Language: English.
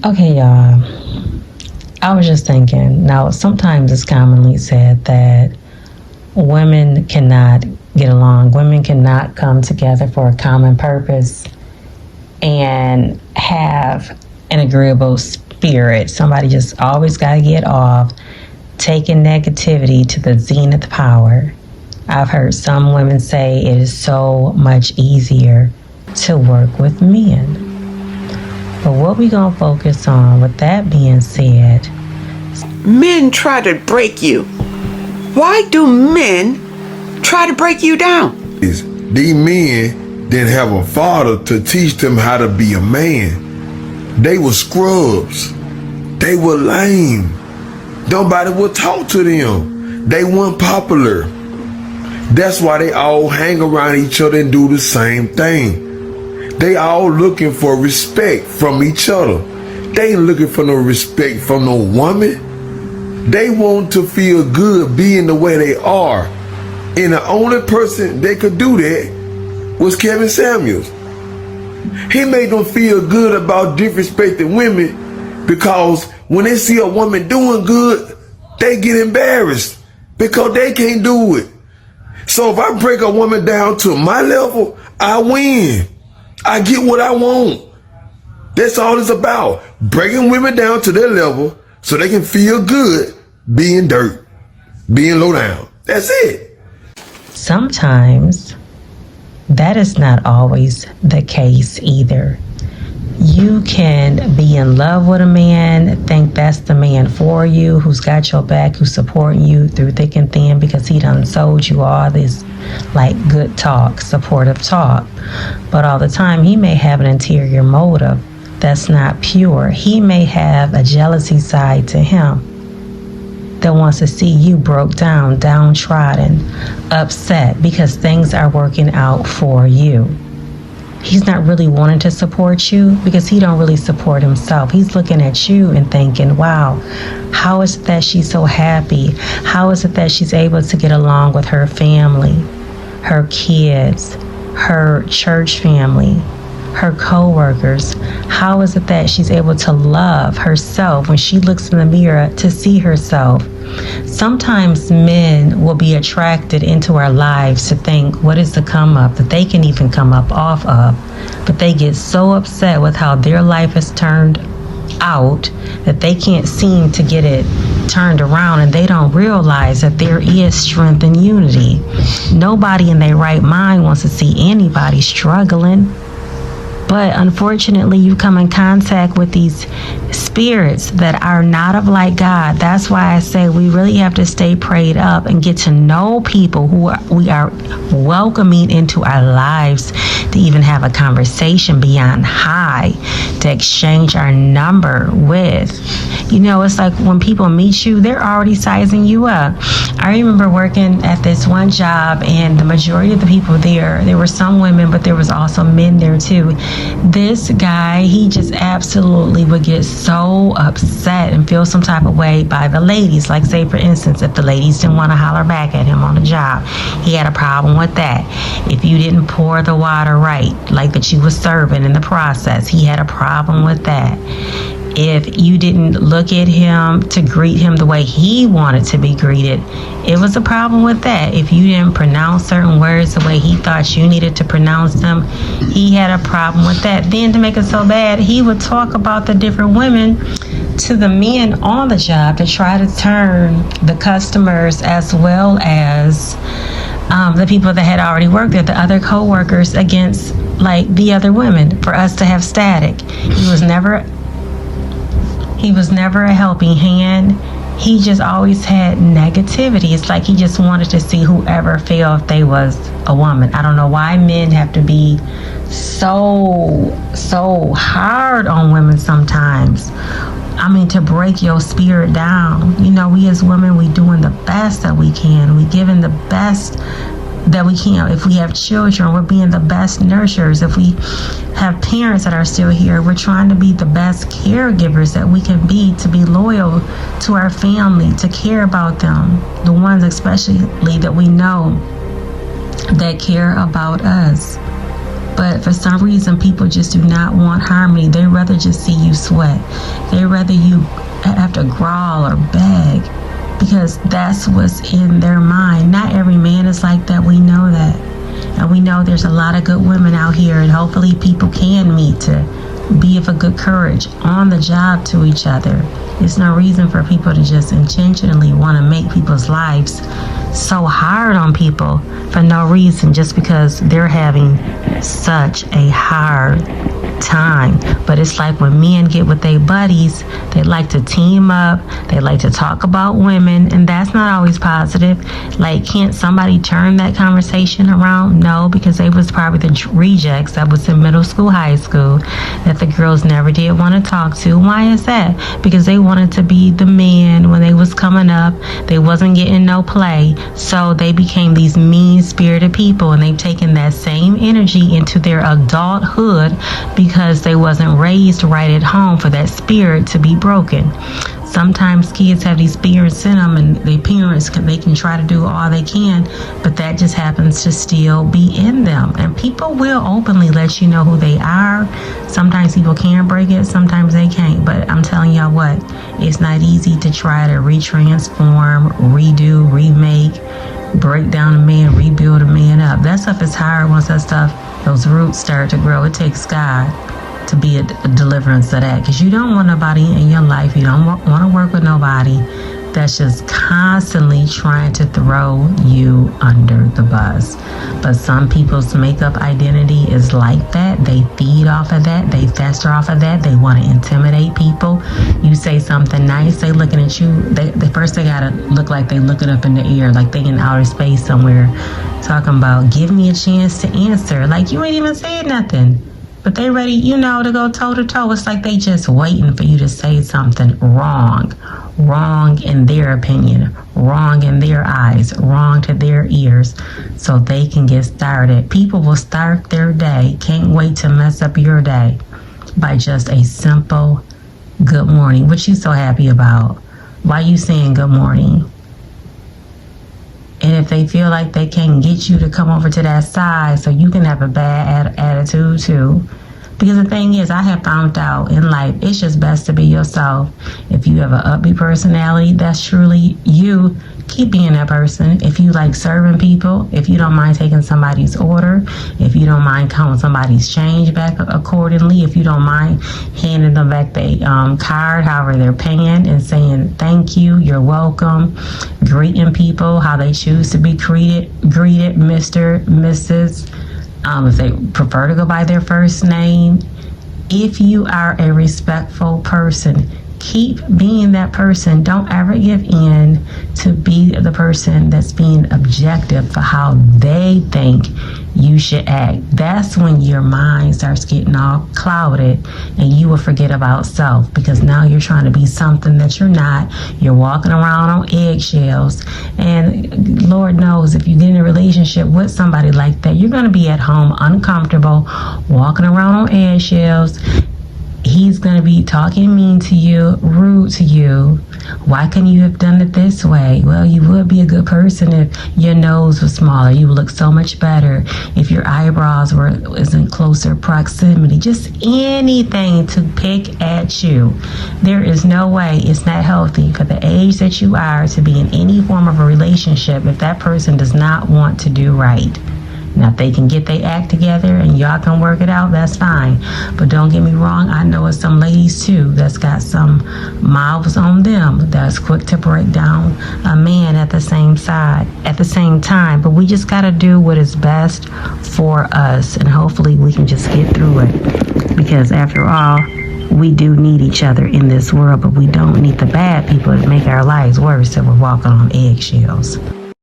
Okay, y'all. I was just thinking. Now, sometimes it's commonly said that women cannot get along, women cannot come together for a common purpose and have an agreeable spirit. Somebody just always got to get off, taking negativity to the zenith power. I've heard some women say it is so much easier to work with men. But what we gonna focus on, with that being said, Men try to break you. Why do men try to break you down? These men didn't have a father to teach them how to be a man. They were scrubs. They were lame. Nobody would talk to them. They weren't popular. That's why they all hang around each other and do the same thing. They all looking for respect from each other. They ain't looking for no respect from no woman. They want to feel good being the way they are. And the only person that could do that was Kevin Samuels. He made them feel good about disrespecting women because when they see a woman doing good, they get embarrassed because they can't do it. So if I break a woman down to my level, I win. I get what I want. That's all it's about. Breaking women down to their level so they can feel good being dirt, being low down. That's it. sometimes that is not always the case either. You can be in love with a man, think that's the man for you, who's got your back, who's supporting you through thick and thin because he done sold you all this like good talk, supportive talk. But all the time he may have an interior motive that's not pure. He may have a jealousy side to him that wants to see you broke down, downtrodden, upset because things are working out for you. He's not really wanting to support you because he don't really support himself. He's looking at you and thinking, wow, how is it that she's so happy? How is it that she's able to get along with her family, her kids, her church family, her co-workers? How is it that she's able to love herself when she looks in the mirror to see herself? Sometimes men will be attracted into our lives to think what is the come up that they can even come up off of, but they get so upset with how their life has turned out that they can't seem to get it turned around, and they don't realize that there is strength in unity. Nobody in their right mind wants to see anybody struggling. But unfortunately, you come in contact with these spirits that are not of like God. That's why I say we really have to stay prayed up and get to know people who we are welcoming into our lives to even have a conversation beyond hi, to exchange our number with. You know, it's like when people meet you, they're already sizing you up. I remember working at this one job, and the majority of the people there were some women, but there was also men there too. This guy, he just absolutely would get so upset and feel some type of way by the ladies. Like, say, for instance, if the ladies didn't want to holler back at him on the job, he had a problem with that. If you didn't pour the water right, like that you was serving in the process, he had a problem with that. If you didn't look at him to greet him the way he wanted to be greeted, it was a problem with that. If you didn't pronounce certain words the way he thought you needed to pronounce them, he had a problem with that. Then to make it so bad, he would talk about the different women to the men on the job to try to turn the customers as well as the people that had already worked there, the other co-workers, against like the other women for us to have static. He was never a helping hand. He just always had negativity. It's like he just wanted to see whoever fell if they was a woman. I don't know why men have to be so hard on women sometimes. I mean, to break your spirit down. You know, we as women, we doing the best that we can. We giving the best that we can. If we have children, we're being the best nurturers. If we have parents that are still here, we're trying to be the best caregivers that we can be, to be loyal to our family, to care about them, the ones especially that we know that care about us. But for some reason, people just do not want harmony. They rather just see you sweat. They rather you have to growl or beg, because that's what's in their mind. Not every man is like that. We know that. And we know there's a lot of good women out here, and hopefully people can meet to be of a good courage on the job to each other. There's no reason for people to just intentionally want to make people's lives so hard on people for no reason, just because they're having such a hard time. But it's like when men get with their buddies, they like to team up, they like to talk about women, and that's not always positive. Like, can't somebody turn that conversation around? No, because they was probably the rejects that was in middle school, high school, that the girls never did want to talk to. Why is that? Because they wanted to be the man when they was coming up. They wasn't getting no play, so they became these mean-spirited people, and they've taken that same energy into their adulthood because they wasn't raised right at home for that spirit to be broken. Sometimes kids have these spirits in them, and their parents they can try to do all they can, but that just happens to still be in them. And people will openly let you know who they are. Sometimes people can break it, sometimes they can't. But I'm telling y'all what, it's not easy to try to retransform, redo, remake, break down a man, rebuild a man up. That stuff is hard. Once that stuff, those roots start to grow, it takes God to be a deliverance of that, because you don't want nobody in your life. You don't want to work with nobody that's just constantly trying to throw you under the bus. But some people's makeup identity is like that. They feed off of that. They fester off of that. They want to intimidate people. You say something nice, they looking at you. They first they gotta look like they looking up in the air, like they in outer space somewhere, talking about give me a chance to answer. Like you ain't even said nothing. But they ready, to go toe to toe. It's like they just waiting for you to say something wrong. Wrong in their opinion, wrong in their eyes, wrong to their ears, so they can get started. People will start their day, can't wait to mess up your day by just a simple good morning. What you so happy about? Why you saying good morning? And if they feel like they can get you to come over to that side so you can have a bad attitude too. Because the thing is, I have found out in life, it's just best to be yourself. If you have an upbeat personality, that's truly you. Keep being that person. If you like serving people, if you don't mind taking somebody's order, if you don't mind counting somebody's change back accordingly, if you don't mind handing them back their card, however they're paying, and saying thank you, you're welcome, greeting people how they choose to be greeted, Mr., Mrs., if they prefer to go by their first name. If you are a respectful person, keep being that person. Don't ever give in to be the person that's being objective for how they think you should act. That's when your mind starts getting all clouded and you will forget about self, because now you're trying to be something that you're not. You're walking around on eggshells, and Lord knows if you get in a relationship with somebody like that, you're going to be at home uncomfortable, walking around on eggshells. He's going to be talking mean to you, rude to you. Why couldn't you have done it this way? Well, you would be a good person if your nose was smaller. You would look so much better if your eyebrows was in closer proximity. Just anything to pick at you. There is no way. It's not healthy for the age that you are to be in any form of a relationship if that person does not want to do right. Now, if they can get their act together and y'all can work it out, that's fine. But don't get me wrong, I know it's some ladies too that's got some mouths on them that's quick to break down a man at the same time. But we just got to do what is best for us, and hopefully we can just get through it. Because after all, we do need each other in this world, but we don't need the bad people to make our lives worse if we're walking on eggshells.